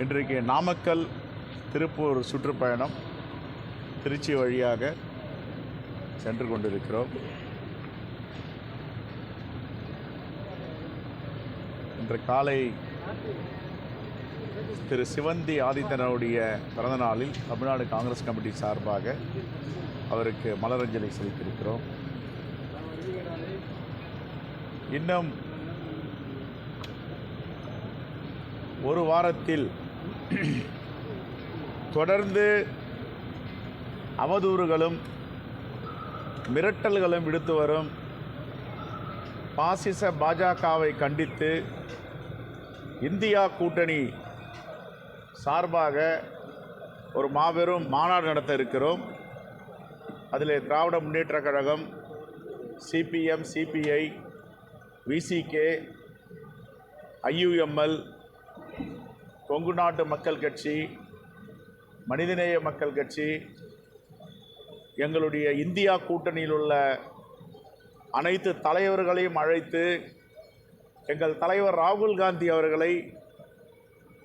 இன்றைக்கு நாமக்கல் திருப்பூர் சுற்றுப்பயணம் திருச்சி வழியாக சென்று கொண்டிருக்கிறோம். இன்று காலை திரு சிவந்தி ஆதித்தனுடைய பிறந்தநாளில் தமிழ்நாடு காங்கிரஸ் கமிட்டி சார்பாக அவருக்கு மலரஞ்சலி செலுத்தியிருக்கிறோம். இன்னும் ஒரு வாரத்தில் தொடர்ந்து அவதூறுகளும் மிரட்டல்களும் விடுத்து வரும் பாசிச பாஜகவை கண்டித்து இந்தியா கூட்டணி சார்பாக ஒரு மாபெரும் மாநாடு நடத்த இருக்கிறோம். அதில் Dravida Munnetra Kazhagam, CPM, CPI, VCK, IUML, Kongu Nadu Makkal கட்சி, மனிதநேய மக்கள் கட்சி, எங்களுடைய இந்தியா கூட்டணியில் உள்ள அனைத்து தலைவர்களையும் அழைத்து எங்கள் தலைவர் ராகுல் காந்தி அவர்களை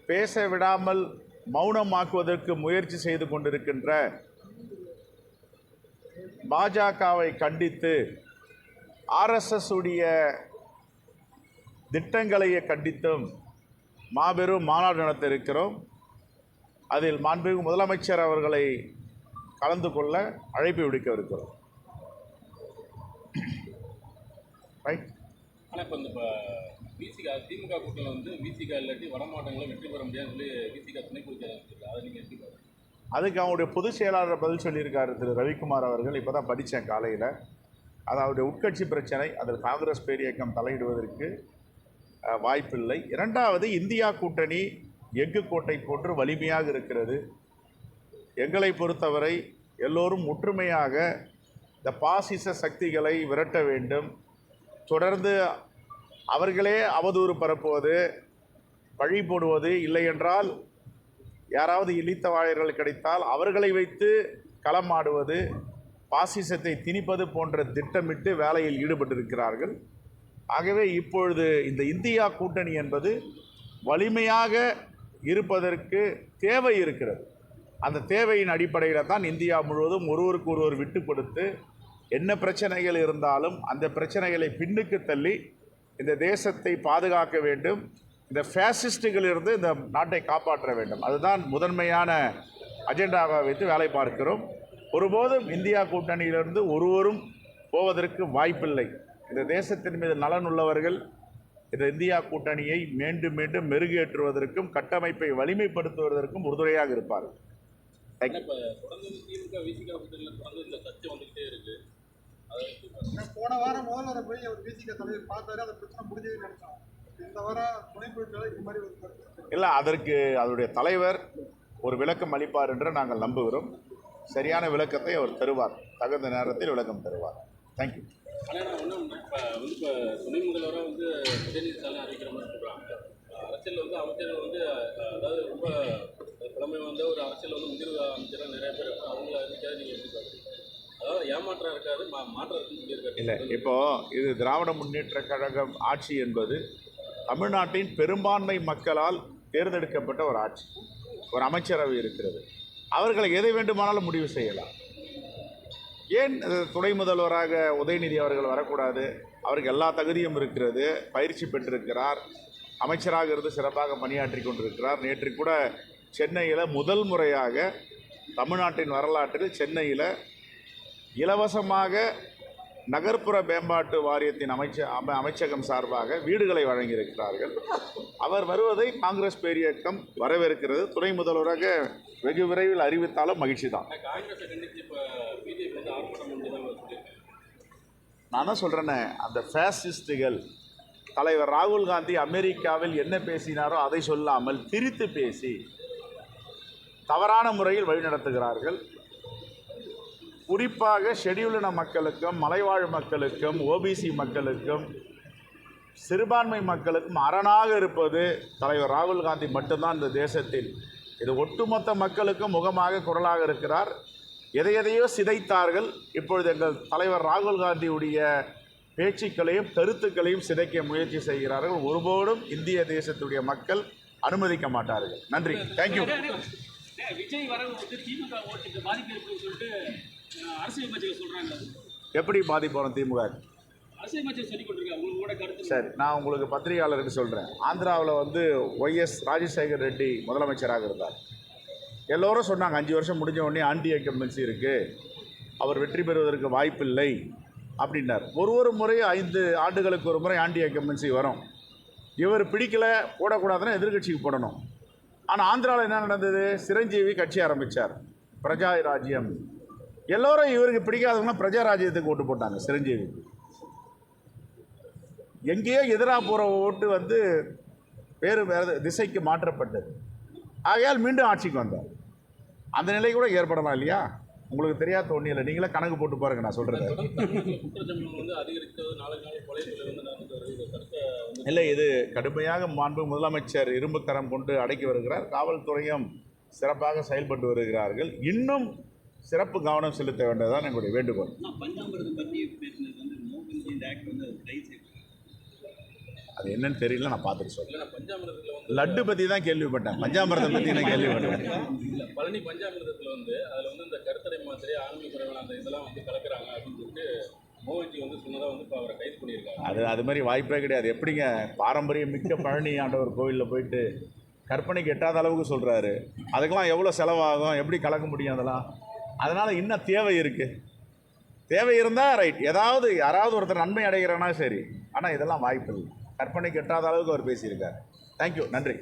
பேச விடாமல் மௌனமாக்குவதற்கு முயற்சி செய்து கொண்டிருக்கின்ற பாஜகவை கண்டித்து RSS உடைய திட்டங்களையே கண்டித்தும் மாபெரும் மாநாடு நடத்த இருக்கிறோம். அதில் மாண்புமிகு முதலமைச்சர் அவர்களை கலந்து கொள்ள அழைப்பு விடுக்க இருக்கிறோம். ரைட். ஆனால் இப்போ இந்த திமுக கூட்டத்தில் வந்து விசிக இல்லாட்டி வட மாவட்டங்களில் வெற்றி பெற முடியாதுன்னு சொல்லி விசிக துணை பொதுச்செயலாளர் அதை நீங்கள் எப்படி பாருங்கள்? அதுக்கு அவங்களுடைய பொதுச் செயலாளர் பதில் சொல்லியிருக்காரு திரு ரவிக்குமார் அவர்கள். இப்போ தான் படித்தேன் காலையில். அது அவருடைய உட்கட்சி பிரச்சனை. அதில் காங்கிரஸ் பேரியக்கம் தலையிடுவதற்கு வாய்ப்பில்லை. இரண்டாவது, இந்தியா கூட்டணி எஃகு கோட்டை போன்று வலிமையாக இருக்கிறது. எங்களை பொறுத்தவரை எல்லோரும் ஒற்றுமையாக இந்த பாசிச சக்திகளை விரட்ட வேண்டும். தொடர்ந்து அவர்களே அவதூறு பரப்புவது, பழி போடுவது, இல்லை என்றால் யாராவது இழித்த வாழர்கள் கிடைத்தால் அவர்களை வைத்து களமாடுவது, பாசிசத்தை திணிப்பது போன்ற திட்டமிட்டு வேலையில் ஈடுபட்டிருக்கிறார்கள். ஆகவே இப்பொழுது இந்த இந்தியா கூட்டணி என்பது வலிமையாக இருப்பதற்கு தேவை இருக்கிறது. அந்த தேவையின் அடிப்படையில் தான் இந்தியா முழுவதும் ஒருவருக்கு ஒருவர் விட்டு கொடுத்து என்ன பிரச்சனைகள் இருந்தாலும் அந்த பிரச்சனைகளை பின்னுக்கு தள்ளி இந்த தேசத்தை பாதுகாக்க வேண்டும், இந்த ஃபேசிஸ்டுகளிலிருந்து இந்த நாட்டை காப்பாற்ற வேண்டும். அதுதான் முதன்மையான அஜெண்டாவை வைத்து வேலை பார்க்கிறோம். ஒருபோதும் இந்தியா கூட்டணியிலிருந்து ஒருவரும் போவதற்கு வாய்ப்பில்லை. இந்த தேசத்தின் மீது நலன் உள்ளவர்கள் இந்த இந்தியா கூட்டணியை மீண்டும் மீண்டும் மெருகேற்றுவதற்கும் கட்டமைப்பை வலிமைப்படுத்துவதற்கும் உறுதுணையாக இருப்பார்கள். போன வாரம் முதல்வரை போய் அவர் விசிக தலைவர் பார்த்தாரு, அந்த பிரச்சனை முடிஞ்சது நினைச்சோம். இந்த வாரம் துணை பொதுச்செயலாளர் இந்த மாதிரி இல்லை, அதற்கு அதனுடைய தலைவர் ஒரு விளக்கம் அளிப்பார் என்று நாங்கள் நம்புகிறோம். சரியான விளக்கத்தை அவர் தருவார், தகுந்த நேரத்தில் விளக்கம் தருவார். தேங்க்யூ. ஆனால் நான் ஒன்றும் இப்போ துணை முதல்வராக வந்து உதயநிதி ஸ்டாலின் அறிவிக்கிற மாதிரி சொல்கிறாங்க. அரசியலில் வந்து அமைச்சர்கள் வந்து அதாவது ரொம்ப கிழமை வந்து ஒரு அரசியல் வந்து முதிர்வு அமைச்சராக நிறைய பேர் இருக்காங்க. அவங்கள அறிவிக்காது நீங்கள் எப்படி பார்க்குறீங்க? அதாவது ஏமாற்றம் இருக்காது, மாற்றம் இருக்குன்னு சொல்லியிருக்காரு. இல்லை, இப்போது இது திராவிட முன்னேற்ற கழகம் ஆட்சி என்பது தமிழ்நாட்டின் பெரும்பான்மை மக்களால் தேர்ந்தெடுக்கப்பட்ட ஒரு ஆட்சி. ஒரு அமைச்சரவை இருக்கிறது. அவர்களை எதை வேண்டுமானாலும் முடிவு செய்யலாம். ஏன் துணை முதல்வராக உதயநிதி அவர்கள் வரக்கூடாது? அவருக்கு எல்லா தகுதியும் இருக்கிறது. பயிற்சி பெற்றிருக்கிறார். அமைச்சராக இருந்து சிறப்பாக பணியாற்றி கொண்டிருக்கிறார். நேற்று கூட சென்னையில் முதல் முறையாக தமிழ்நாட்டின் வரலாற்றில் சென்னையில் இலவசமாக நகர்ப்புற மேம்பாட்டு வாரியத்தின் அமைச்சகம் சார்பாக வீடுகளை வழங்கியிருக்கிறார்கள். அவர் வருவதை காங்கிரஸ் பேரியக்கம் வரவேற்கிறது. துணை முதல்வராக வெகு விரைவில் அறிவித்தாலும் மகிழ்ச்சி தான். நான் தான் சொல்கிறேன்னே, அந்த ஃபேசிஸ்டுகள் தலைவர் ராகுல் காந்தி அமெரிக்காவில் என்ன பேசினாரோ அதை சொல்லாமல் திரித்து பேசி தவறான முறையில் வழிநடத்துகிறார்கள். குறிப்பாக ஷெட்யூல்டின மக்களுக்கும், மலைவாழ் மக்களுக்கும், OBC மக்களுக்கும், சிறுபான்மை மக்களுக்கும் அரணாக இருப்பது தலைவர் ராகுல் காந்தி மட்டும்தான் இந்த தேசத்தில். இது ஒட்டுமொத்த மக்களுக்கும் முகமாக குரலாக இருக்கிறார். எதையோ சிதைத்தார்கள். இப்பொழுது எங்கள் தலைவர் ராகுல் காந்தியுடைய பேச்சுக்களையும் கருத்துக்களையும் சிதைக்க முயற்சி செய்கிறார்கள். ஒருபோதும் இந்திய தேசத்துடைய மக்கள் அனுமதிக்க மாட்டார்கள். நன்றி, தேங்க்யூ. விஜய் வரவு வந்து திமுக ஓட்டுக்கு பாதிப்பு இருக்குன்னு சொல்லிட்டு அரசியல் கட்சிகள் சொல்றாங்க. எப்படி பாதிப்பு வரும் திமுக? அரசியல் கட்சிகள் சொல்லிக் கொண்டிருக்காங்க. உங்களோட கருத்து? சரி, நான் உங்களுக்கு பத்திரிகையாளருக்கு சொல்கிறேன். ஆந்திராவில் வந்து ஒய்எஸ் ராஜசேகர் ரெட்டி முதலமைச்சராக இருந்தார். எல்லோரும் சொன்னாங்க 5 வருஷம் முடிஞ்ச உடனே ஆன்டி இன்கம்பன்சி இருக்குது, அவர் வெற்றி பெறுவதற்கு வாய்ப்பில்லை அப்படின்னார். ஒரு முறை 5 ஆண்டுகளுக்கு ஒரு முறை ஆன்டி இன்கம்பன்சி வரும். இவர் பிடிக்கல, போடக்கூடாதுன்னா எதிர்கட்சிக்கு போடணும். ஆனால் ஆந்திராவில் என்ன நடந்தது? சிரஞ்சீவி கட்சி ஆரம்பித்தார், பிரஜா ராஜ்யம். எல்லோரும் இவருக்கு பிடிக்காதவங்க பிரஜா ராஜ்யத்துக்கு ஓட்டு போட்டாங்க. சிரஞ்சீவிக்கு எங்கேயோ எதிராக போகிற ஓட்டு வந்து வேறு திசைக்கு மாற்றப்பட்டது. ஆகையால் மீண்டும் ஆட்சிக்கு வந்தார். அந்த நிலை கூட ஏற்படலாம் இல்லையா? உங்களுக்கு தெரியாத ஒன்றும் இல்லை, நீங்களே கணக்கு போட்டு பாருங்க. நான் சொல்கிறது குற்றச்சம்பவம் வந்து அதிகரித்தது நாளுக்கு நாள் கொலைகள் வந்து நடந்துட்டு வருது. கருத்தை வந்து இல்லை, இது கடுமையாக மாண்பு முதலமைச்சர் இரும்பு கரம் கொண்டு அடக்கி வருகிறார். காவல்துறையும் சிறப்பாக செயல்பட்டு வருகிறார்கள். இன்னும் சிறப்பு கவனம் செலுத்த வேண்டியதுதான் எங்களுடைய வேண்டுகோள். பஞ்சாமிரதம் பற்றி பேசினது வந்து மோகன்ஜி இந்த ஆக்ட் வந்து கைது செய்யப்பட்டது. அது என்னன்னு தெரியல, நான் பார்த்துட்டு சொல்கிறேன். இல்லைன்னா பஞ்சாமிரதத்தில் வந்து லட்டு பற்றி தான் கேள்விப்பட்டேன், பஞ்சாமிரதம் பற்றி நான் கேள்விப்பட்டேன். இல்லை, பழனி பஞ்சாமிரதத்தில் வந்து அதில் வந்து இந்த கருத்தடை மாத்திரை ஆன்மீக குறைவான அந்த இதெல்லாம் வந்து கலக்கிறாங்க அப்படின்னு சொல்லிட்டு மோகன்ஜி வந்து சொன்னதாக வந்து இப்போ அவரை கைது பண்ணியிருக்காங்க. அது மாதிரி வாய்ப்பே கிடையாது. எப்படிங்க பாரம்பரியம் மிக்க பழனி ஆண்டவர் கோவிலில் போயிட்டு கற்பனைக்கு எட்டாத அளவுக்கு சொல்கிறாரு. அதுக்கெல்லாம் எவ்வளோ செலவாகும், எப்படி கலக்க முடியும் அதெல்லாம்? அதனால் இன்னும் தேவை இருக்குது. தேவை இருந்தால் ரைட், யாராவது ஒருத்தர் நன்மை அடைகிறானா சரி. ஆனால் இதெல்லாம் வாய்ப்பு இல்லை. கற்பனைக்கு எட்டாத அளவுக்கு அவர் பேசியிருக்கார். தேங்க்யூ, நன்றி.